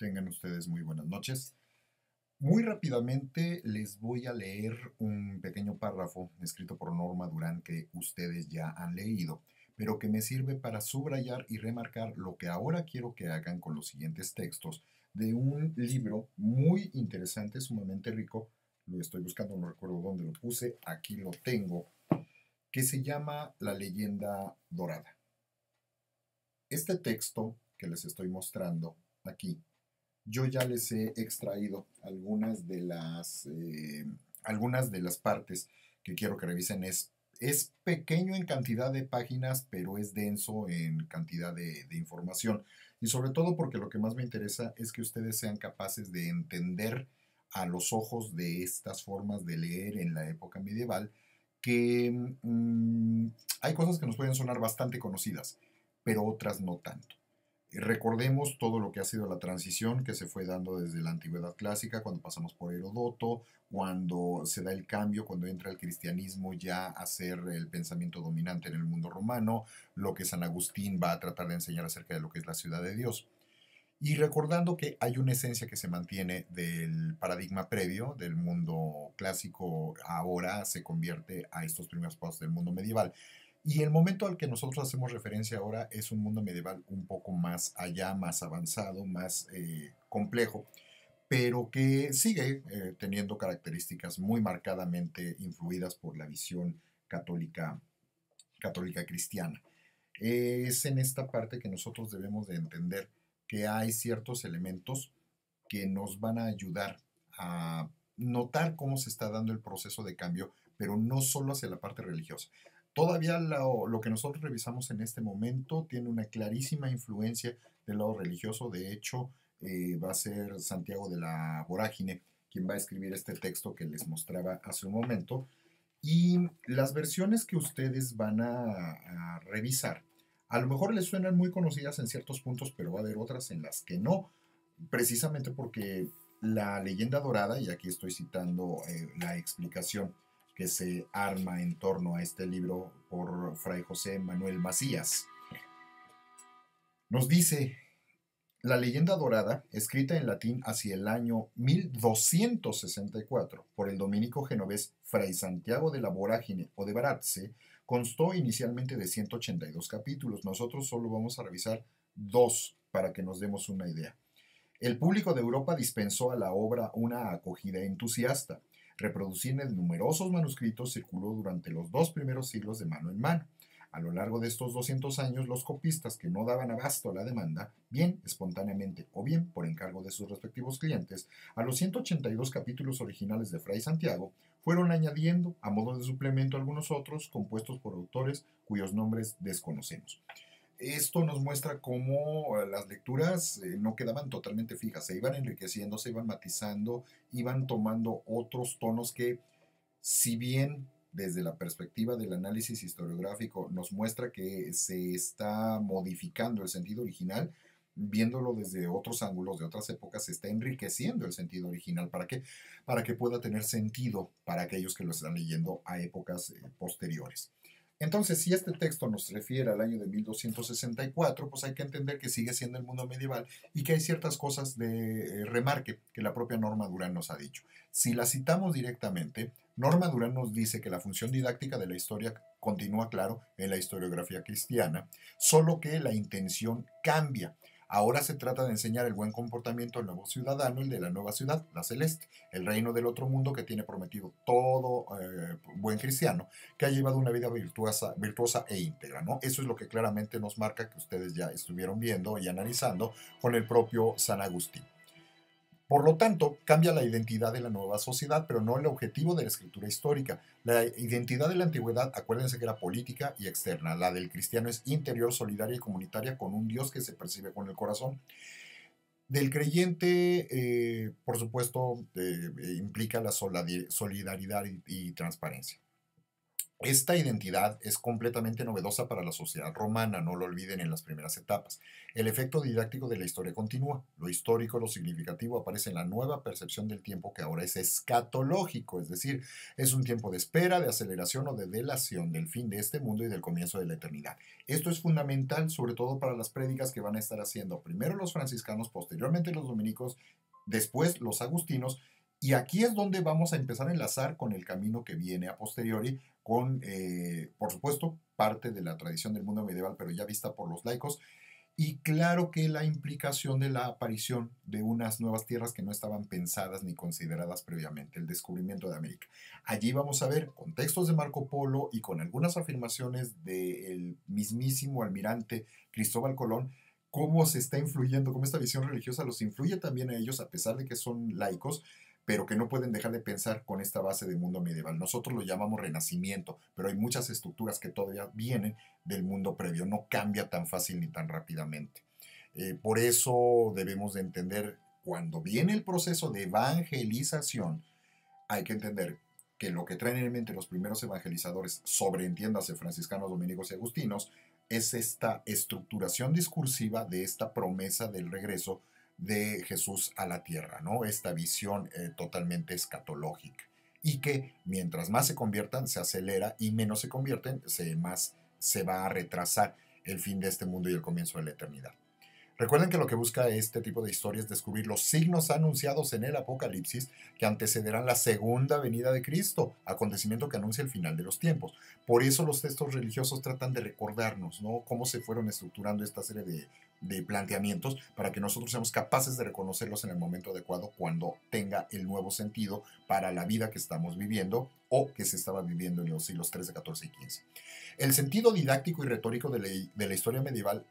Tengan ustedes muy buenas noches. Muy rápidamente les voy a leer un pequeño párrafo escrito por Norma Durán que ustedes ya han leído, pero que me sirve para subrayar y remarcar lo que ahora quiero que hagan con los siguientes textos de un libro muy interesante, sumamente rico. Lo estoy buscando, no recuerdo dónde lo puse, aquí lo tengo, que se llama La leyenda dorada. Este texto que les estoy mostrando aquí, yo ya les he extraído algunas de las partes que quiero que revisen. Es pequeño en cantidad de páginas, pero es denso en cantidad de información. Y sobre todo porque lo que más me interesa es que ustedes sean capaces de entender a los ojos de estas formas de leer en la época medieval que hay cosas que nos pueden sonar bastante conocidas, pero otras no tanto. Recordemos todo lo que ha sido la transición que se fue dando desde la antigüedad clásica, cuando pasamos por Herodoto, cuando se da el cambio, cuando entra el cristianismo ya a ser el pensamiento dominante en el mundo romano, lo que San Agustín va a tratar de enseñar acerca de lo que es la ciudad de Dios. Y recordando que hay una esencia que se mantiene del paradigma previo del mundo clásico, ahora se convierte a estos primeros pasos del mundo medieval. Y el momento al que nosotros hacemos referencia ahora es un mundo medieval un poco más allá, más avanzado, más complejo, pero que sigue teniendo características muy marcadamente influidas por la visión católica, católica cristiana. Es en esta parte que nosotros debemos de entender que hay ciertos elementos que nos van a ayudar a notar cómo se está dando el proceso de cambio, pero no solo hacia la parte religiosa. Todavía lo que nosotros revisamos en este momento tiene una clarísima influencia del lado religioso. De hecho, va a ser Santiago de la Vorágine quien va a escribir este texto que les mostraba hace un momento. Y las versiones que ustedes van a revisar, a lo mejor les suenan muy conocidas en ciertos puntos, pero va a haber otras en las que no, precisamente porque la leyenda dorada, y aquí estoy citando la explicación que se arma en torno a este libro por Fray José Manuel Macías, nos dice: la leyenda dorada, escrita en latín hacia el año 1264 por el dominico genovés Fray Santiago de la Vorágine o de Baratze, constó inicialmente de 182 capítulos. Nosotros solo vamos a revisar dos para que nos demos una idea. El público de Europa dispensó a la obra una acogida entusiasta. Reproducida en numerosos manuscritos, circuló durante los dos primeros siglos de mano en mano. A lo largo de estos 200 años, los copistas que no daban abasto a la demanda, bien espontáneamente o bien por encargo de sus respectivos clientes, a los 182 capítulos originales de Fray Santiago, fueron añadiendo a modo de suplemento algunos otros compuestos por autores cuyos nombres desconocemos. Esto nos muestra cómo las lecturas no quedaban totalmente fijas, se iban enriqueciendo, se iban matizando, iban tomando otros tonos que, si bien desde la perspectiva del análisis historiográfico nos muestra que se está modificando el sentido original, viéndolo desde otros ángulos de otras épocas, se está enriqueciendo el sentido original. ¿Para qué? Para que pueda tener sentido para aquellos que lo están leyendo a épocas posteriores. Entonces, si este texto nos refiere al año de 1264, pues hay que entender que sigue siendo el mundo medieval y que hay ciertas cosas de remarque que la propia Norma Durán nos ha dicho. Si la citamos directamente, Norma Durán nos dice que la función didáctica de la historia continúa, claro, en la historiografía cristiana, solo que la intención cambia. Ahora se trata de enseñar el buen comportamiento del nuevo ciudadano, el de la nueva ciudad, la celeste, el reino del otro mundo que tiene prometido todo buen cristiano, que ha llevado una vida virtuosa e íntegra, ¿no? Eso es lo que claramente nos marca, que ustedes ya estuvieron viendo y analizando con el propio San Agustín. Por lo tanto, cambia la identidad de la nueva sociedad, pero no el objetivo de la escritura histórica. La identidad de la antigüedad, acuérdense que era política y externa. La del cristiano es interior, solidaria y comunitaria, con un Dios que se percibe con el corazón. Del creyente, por supuesto, implica la solidaridad y transparencia. Esta identidad es completamente novedosa para la sociedad romana, no lo olviden en las primeras etapas. El efecto didáctico de la historia continúa. Lo histórico, lo significativo aparece en la nueva percepción del tiempo que ahora es escatológico, es decir, es un tiempo de espera, de aceleración o de delación del fin de este mundo y del comienzo de la eternidad. Esto es fundamental, sobre todo para las prédicas que van a estar haciendo primero los franciscanos, posteriormente los dominicos, después los agustinos. Y aquí es donde vamos a empezar a enlazar con el camino que viene a posteriori, con, por supuesto, parte de la tradición del mundo medieval, pero ya vista por los laicos, y claro que la implicación de la aparición de unas nuevas tierras que no estaban pensadas ni consideradas previamente, el descubrimiento de América. Allí vamos a ver contextos de Marco Polo y con algunas afirmaciones del mismísimo almirante Cristóbal Colón, cómo se está influyendo, cómo esta visión religiosa los influye también a ellos, a pesar de que son laicos, pero que no pueden dejar de pensar con esta base de mundo medieval. Nosotros lo llamamos renacimiento, pero hay muchas estructuras que todavía vienen del mundo previo, no cambia tan fácil ni tan rápidamente. Por eso debemos de entender, cuando viene el proceso de evangelización, hay que entender que lo que traen en mente los primeros evangelizadores, sobreentiéndase franciscanos, dominicos y agustinos, es esta estructuración discursiva de esta promesa del regreso de Jesús a la tierra, ¿no? Esta visión totalmente escatológica. Y que mientras más se conviertan, se acelera, y menos se convierten, más se va a retrasar el fin de este mundo y el comienzo de la eternidad. Recuerden que lo que busca este tipo de historia es descubrir los signos anunciados en el Apocalipsis que antecederán la segunda venida de Cristo, acontecimiento que anuncia el final de los tiempos. Por eso los textos religiosos tratan de recordarnos, ¿no?, cómo se fueron estructurando esta serie de planteamientos para que nosotros seamos capaces de reconocerlos en el momento adecuado, cuando tenga el nuevo sentido para la vida que estamos viviendo o que se estaba viviendo en los siglos XIII, XIV y XV. El sentido didáctico y retórico de la historia medieval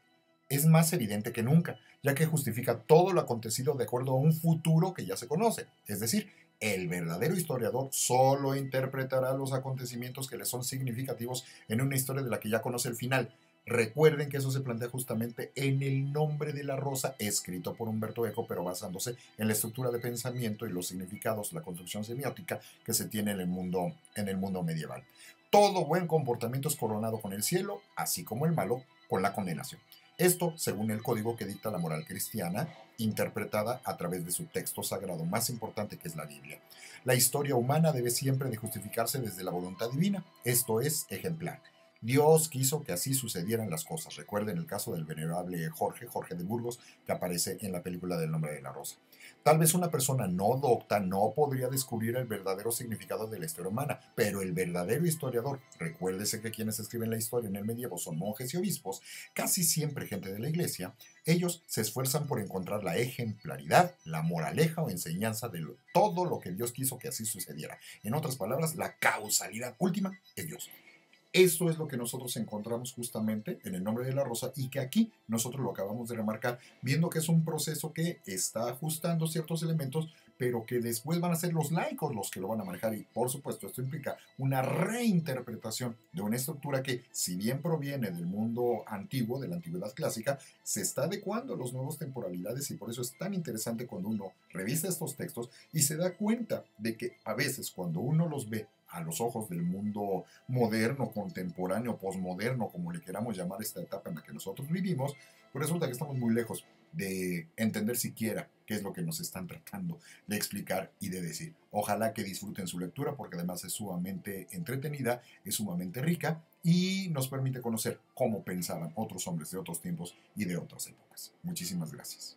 es más evidente que nunca, ya que justifica todo lo acontecido de acuerdo a un futuro que ya se conoce. Es decir, el verdadero historiador solo interpretará los acontecimientos que le son significativos en una historia de la que ya conoce el final. Recuerden que eso se plantea justamente en El nombre de la rosa, escrito por Humberto Eco, pero basándose en la estructura de pensamiento y los significados, la construcción semiótica que se tiene en el mundo medieval. Todo buen comportamiento es coronado con el cielo, así como el malo con la condenación. Esto según el código que dicta la moral cristiana, interpretada a través de su texto sagrado más importante, que es la Biblia. La historia humana debe siempre de justificarse desde la voluntad divina, esto es ejemplar. Dios quiso que así sucedieran las cosas. Recuerden el caso del venerable Jorge de Burgos, que aparece en la película del Nombre de la Rosa. Tal vez una persona no docta no podría descubrir el verdadero significado de la historia humana, pero el verdadero historiador, recuérdese que quienes escriben la historia en el medievo son monjes y obispos, casi siempre gente de la iglesia, ellos se esfuerzan por encontrar la ejemplaridad, la moraleja o enseñanza de todo lo que Dios quiso que así sucediera. En otras palabras, la causalidad última es Dios. Eso es lo que nosotros encontramos justamente en El nombre de la rosa, y que aquí nosotros lo acabamos de remarcar, viendo que es un proceso que está ajustando ciertos elementos, pero que después van a ser los laicos los que lo van a manejar. Y por supuesto esto implica una reinterpretación de una estructura que, si bien proviene del mundo antiguo, de la antigüedad clásica, se está adecuando a las nuevas temporalidades, y por eso es tan interesante cuando uno revisa estos textos y se da cuenta de que a veces cuando uno los ve a los ojos del mundo moderno, contemporáneo, posmoderno, como le queramos llamar esta etapa en la que nosotros vivimos, pues resulta que estamos muy lejos de entender siquiera qué es lo que nos están tratando de explicar y de decir. Ojalá que disfruten su lectura, porque además es sumamente entretenida, es sumamente rica y nos permite conocer cómo pensaban otros hombres de otros tiempos y de otras épocas. Muchísimas gracias.